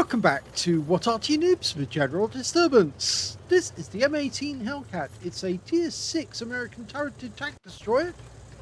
Welcome back to What Arty Noobs for General Disturbance. This is the M18 Hellcat. It's a Tier 6 American turreted tank destroyer.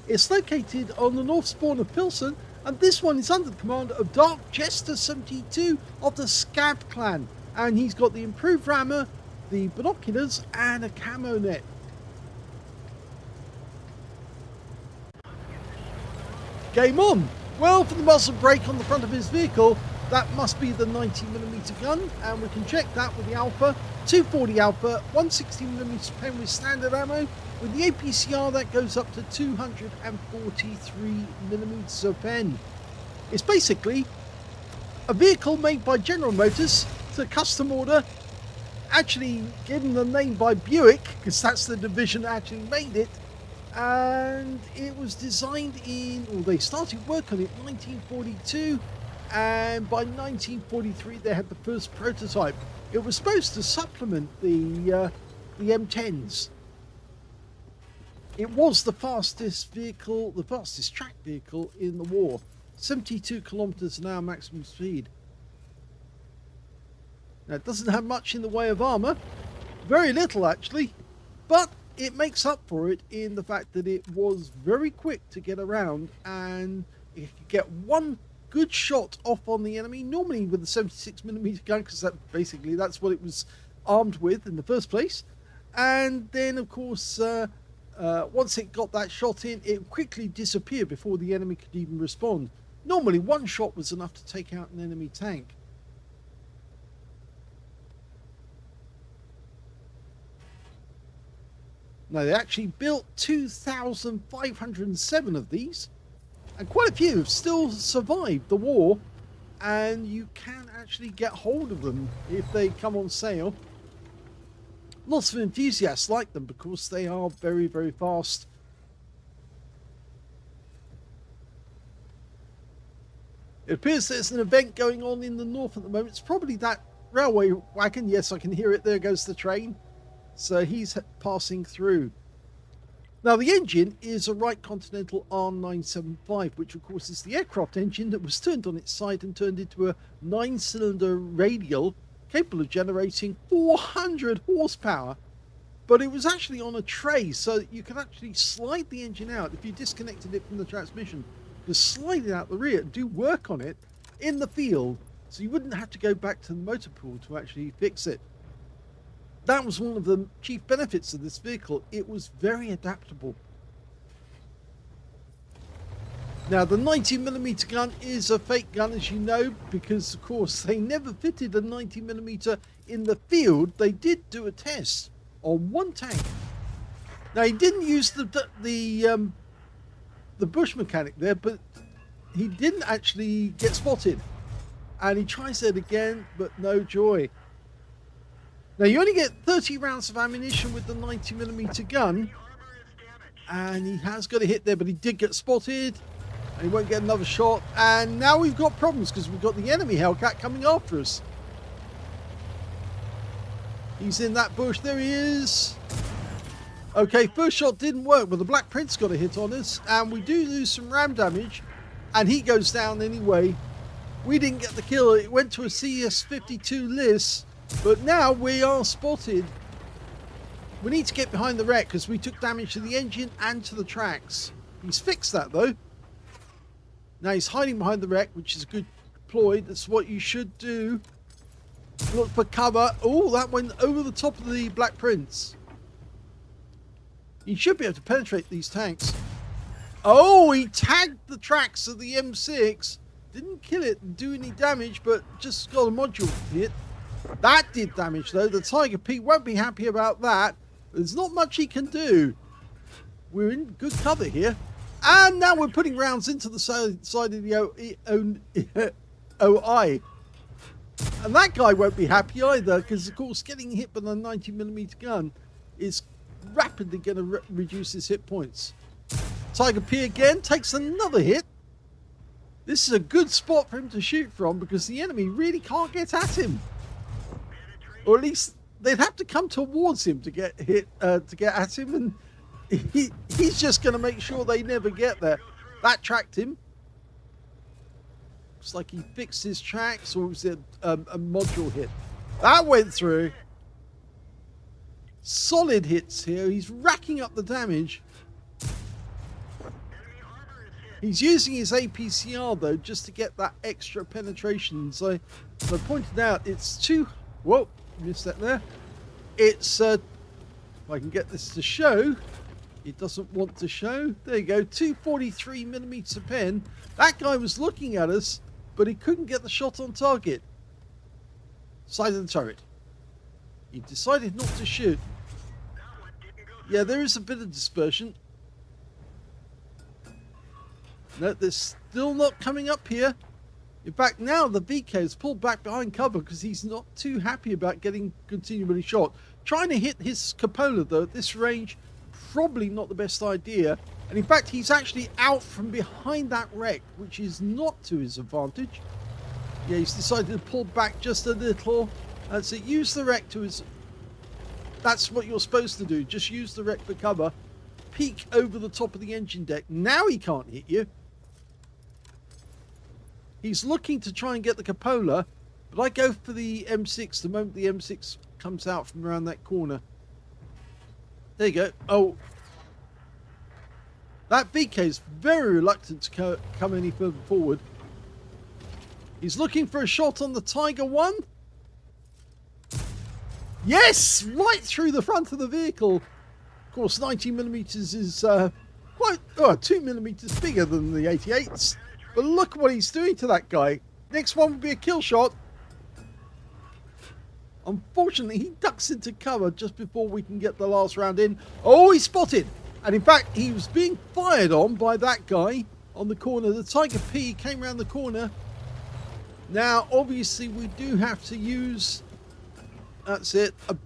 It's located on the north spawn of Pilsen, and this one is under the command of Darkjester72 of the SCAV clan. And he's got the improved rammer, the binoculars, and a camo net. Game on! Well, for the muzzle brake on the front of his vehicle, that must be the 90mm gun, and we can check that with the Alpha, 240 Alpha, 160mm pen with standard ammo. With the APCR, that goes up to 243mm of pen. It's basically a vehicle made by General Motors to custom order, actually given the name by Buick, because that's the division that actually made it. And it was designed in, or they started work on it in 1942. And by 1943 they had the first prototype. It was supposed to supplement the M10s. It was the fastest vehicle, the fastest track vehicle in the war. 72 kilometers an hour maximum speed. Now it doesn't have much in the way of armor, very little actually, but it makes up for it in the fact that it was very quick to get around, and it could get one good shot off on the enemy, normally with a 76mm gun, because that's what it was armed with in the first place. And then of course once it got that shot in, it quickly disappeared before the enemy could even respond. Normally one shot was enough to take out an enemy tank. Now they actually built 2,507 of these, and quite a few have still survived the war, and you can actually get hold of them if they come on sale. Lots of enthusiasts like them because they are very, very fast. It appears there's an event going on in the north at the moment. It's probably that railway wagon. Yes, I can hear it. There goes the train. So he's passing through. Now the engine is a Wright Continental R975, which of course is the aircraft engine that was turned on its side and turned into a 9-cylinder radial capable of generating 400 horsepower. But it was actually on a tray, so that you could actually slide the engine out if you disconnected it from the transmission. Just slide it out the rear and do work on it in the field, so you wouldn't have to go back to the motor pool to actually fix it. That was one of the chief benefits of this vehicle. It was very adaptable. Now the 90mm gun is a fake gun, as you know, because of course they never fitted a 90mm in the field. They did do a test on one tank. Now he didn't use the bush mechanic there, but he didn't actually get spotted. And he tries it again, but no joy. Now you only get 30 rounds of ammunition with the 90mm gun, and he has got a hit there, but he did get spotted, and he won't get another shot. And now we've got problems because we've got the enemy Hellcat coming after us. He's in that bush. There he is. Okay, first shot didn't work, but the Black Prince got a hit on us, and we do lose some ram damage, and he goes down anyway. We didn't get the kill. It went to a CS52 list. But now we are spotted. We need to get behind the wreck because we took damage to the engine and to the tracks. He's fixed that though. Now he's hiding behind the wreck, which is a good ploy. That's what you should do. Look for cover. Oh, that went over the top of the Black Prince. He should be able to penetrate these tanks. Oh, he tagged the tracks of the M6. Didn't kill it and do any damage, but just got a module hit. That did damage though. The Tiger P won't be happy about that. There's not much he can do. We're in good cover here. And now we're putting rounds into the side of the OI. And that guy won't be happy either, because of course getting hit by the 90mm gun is rapidly going to reduce his hit points. Tiger P again takes another hit. This is a good spot for him to shoot from because the enemy really can't get at him. Or at least they'd have to come towards him to get hit, to get at him, and he's just going to make sure they never get there. That tracked him. Looks like he fixed his tracks, or was it a module hit? That went through. Solid hits here. He's racking up the damage. He's using his APCR though, just to get that extra penetration. So, as I pointed out, it's too... Whoa, missed that there. It's... if I can get this to show... It doesn't want to show. There you go, 243mm pen. That guy was looking at us, but he couldn't get the shot on target. Side of the turret. He decided not to shoot. Yeah, there is a bit of dispersion. No, they're still not coming up here. In fact, now the VK has pulled back behind cover because he's not too happy about getting continually shot. Trying to hit his cupola, though, at this range, probably not the best idea. And in fact, he's actually out from behind that wreck, which is not to his advantage. Yeah, he's decided to pull back just a little. So use the wreck to his... That's what you're supposed to do. Just use the wreck for cover. Peek over the top of the engine deck. Now he can't hit you. He's looking to try and get the cupola, but I go for the M6 the moment the M6 comes out from around that corner. There you go. Oh. That VK is very reluctant to come any further forward. He's looking for a shot on the Tiger 1. Yes! Right through the front of the vehicle. Of course, 90mm is quite 2mm bigger than the 88s. But look what he's doing to that guy. Next one will be a kill shot. Unfortunately, he ducks into cover just before we can get the last round in. Oh, he's spotted. And in fact, he was being fired on by that guy on the corner. The Tiger P came around the corner. Now, obviously, we do have to use... That's it. A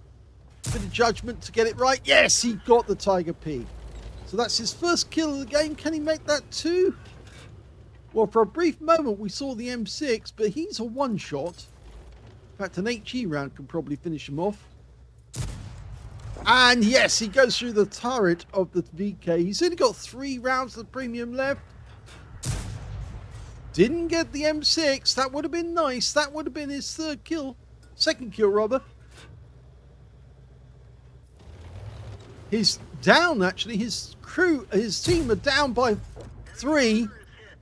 bit of judgment to get it right. Yes, he got the Tiger P. So that's his first kill of the game. Can he make that two? Well, for a brief moment, we saw the M6, but he's a one-shot. In fact, an HE round can probably finish him off. And yes, he goes through the turret of the VK. He's only got 3 rounds of premium left. Didn't get the M6. That would have been nice. That would have been his third kill. Second kill, rather. He's down, actually. His crew, his team are down by 3.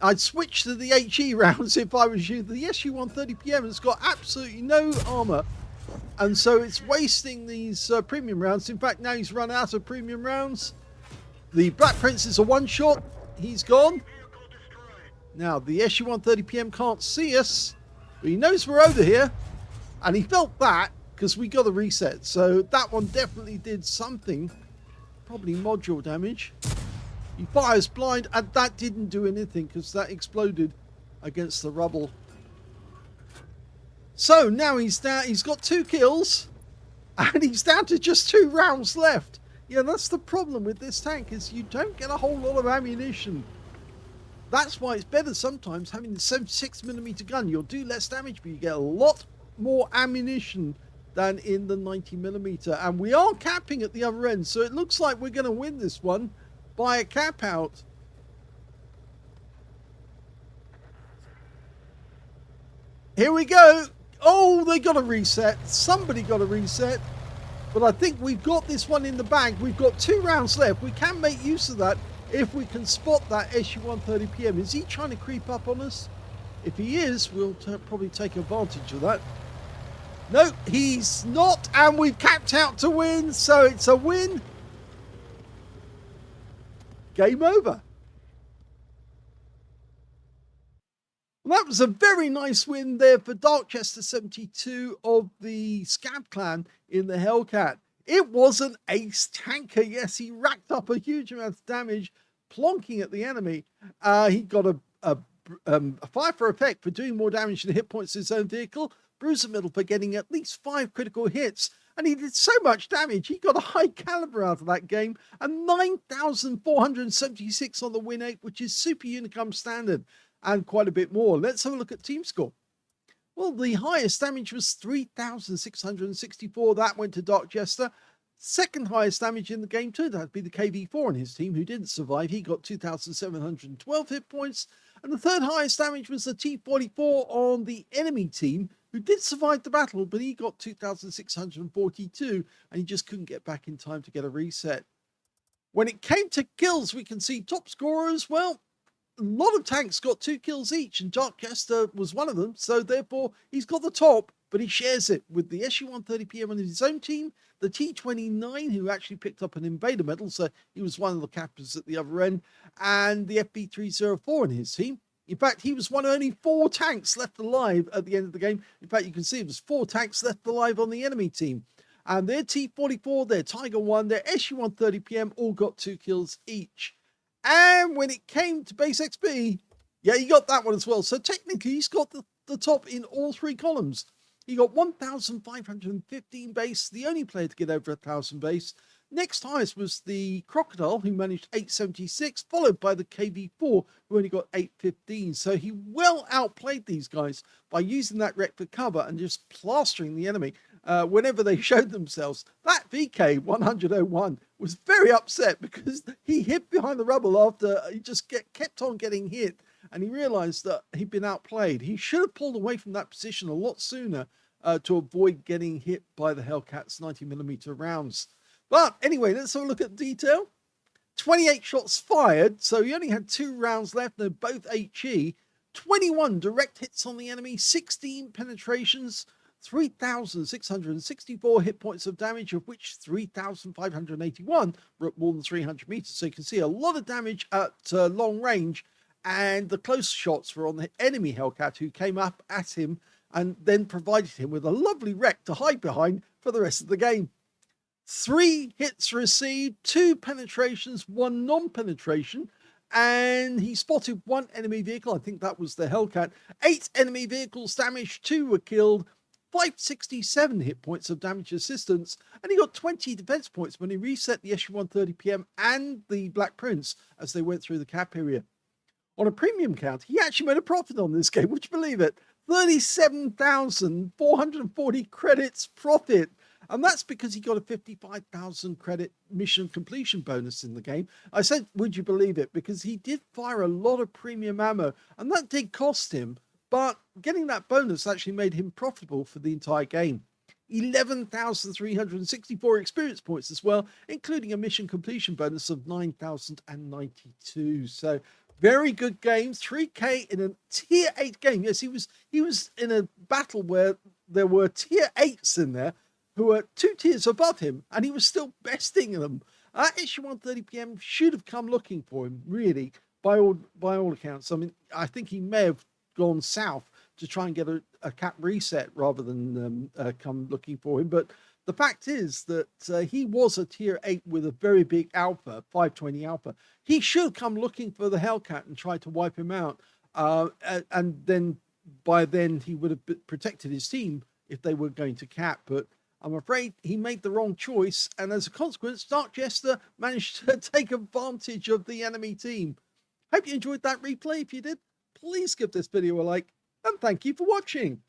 I'd switch to the HE rounds if I was you. The SU-130PM has got absolutely no armor. And so it's wasting these premium rounds. In fact, now he's run out of premium rounds. The Black Prince is a one-shot. He's gone. Now, the SU-130PM can't see us. But he knows we're over here. And he felt that because we got a reset. So that one definitely did something. Probably module damage. He fires blind, and that didn't do anything because that exploded against the rubble. So now he's down. He's got 2 kills, and he's down to just 2 rounds left. Yeah, that's the problem with this tank, is you don't get a whole lot of ammunition. That's why it's better sometimes having the 76mm gun. You'll do less damage, but you get a lot more ammunition than in the 90mm. And we are capping at the other end, so it looks like we're going to win this one by a cap out. Here we go. Oh, they got a reset. Somebody got a reset. But I think we've got this one in the bag. We've got 2 rounds left. We can make use of that if we can spot that SU-130PM. Is he trying to creep up on us? If he is, we'll probably take advantage of that. No, he's not. And we've capped out to win. So it's a win. Game over. Well, that was a very nice win there for Darkjester72 of the SCAV clan in the Hellcat. It was an ace tanker. Yes, he racked up a huge amount of damage, plonking at the enemy. He got a fire for effect for doing more damage than hit points to his own vehicle. Bruiser medal for getting at least 5 critical hits. And he did so much damage, he got a high caliber out of that game. And 9,476 on the win 8, which is super Unicum standard. And quite a bit more. Let's have a look at team score. Well, the highest damage was 3,664. That went to Darkjester. Second highest damage in the game too, that'd be the KV4 on his team, who didn't survive. He got 2,712 hit points. And the third highest damage was the T44 on the enemy team, who did survive the battle, but he got 2,642, and he just couldn't get back in time to get a reset. When it came to kills, we can see top scorers, well, a lot of tanks got 2 kills each, and Darkjester was one of them, so therefore he's got the top, but he shares it with the SU-130PM on his own team, the T-29, who actually picked up an invader medal, so he was one of the captors at the other end, and the FB304 in his team. In fact, he was one of only 4 tanks left alive at the end of the game. In fact, you can see it was 4 tanks left alive on the enemy team. And their T-44, their Tiger 1, their SU-130PM all got 2 kills each. And when it came to base XP, yeah, he got that one as well. So technically, he's got the top in all 3 columns. He got 1,515 base, the only player to get over 1,000 base. Next highest was the Crocodile, who managed 876, followed by the KV4, who only got 815. So he well outplayed these guys by using that wreck for cover and just plastering the enemy whenever they showed themselves. That VK101 was very upset because he hid behind the rubble after he just kept on getting hit, and he realized that he'd been outplayed. He should have pulled away from that position a lot sooner to avoid getting hit by the Hellcat's 90mm rounds. But anyway, let's have a look at detail. 28 shots fired, so he only had 2 rounds left. They're both HE. 21 direct hits on the enemy, 16 penetrations, 3,664 hit points of damage, of which 3,581 were at more than 300 meters. So you can see a lot of damage at long range, and the close shots were on the enemy Hellcat, who came up at him and then provided him with a lovely wreck to hide behind for the rest of the game. 3 hits received, 2 penetrations, 1 non-penetration, and he spotted 1 enemy vehicle. I think that was the Hellcat. 8 enemy vehicles damaged, 2 were killed, 567 hit points of damage assistance, and he got 20 defense points when he reset the SU-130PM and the Black Prince as they went through the cap area. On a premium count, he actually made a profit on this game. Would you believe it? 37,440 credits profit. And that's because he got a 55,000 credit mission completion bonus in the game. I said, would you believe it? Because he did fire a lot of premium ammo, and that did cost him. But getting that bonus actually made him profitable for the entire game. 11,364 experience points as well, including a mission completion bonus of 9,092. So very good game. 3K in a tier 8 game. Yes, he was in a battle where there were tier 8s in there who were 2 tiers above him, and he was still besting them. SU-130PM should have come looking for him, really, by all accounts. I mean, I think he may have gone south to try and get a cap reset rather than come looking for him. But the fact is that he was a tier 8 with a very big alpha, 520 alpha. He should have come looking for the Hellcat and tried to wipe him out. And then by then he would have protected his team if they were going to cap. But I'm afraid he made the wrong choice, and as a consequence, Darkjester managed to take advantage of the enemy team. Hope you enjoyed that replay. If you did, please give this video a like, and thank you for watching.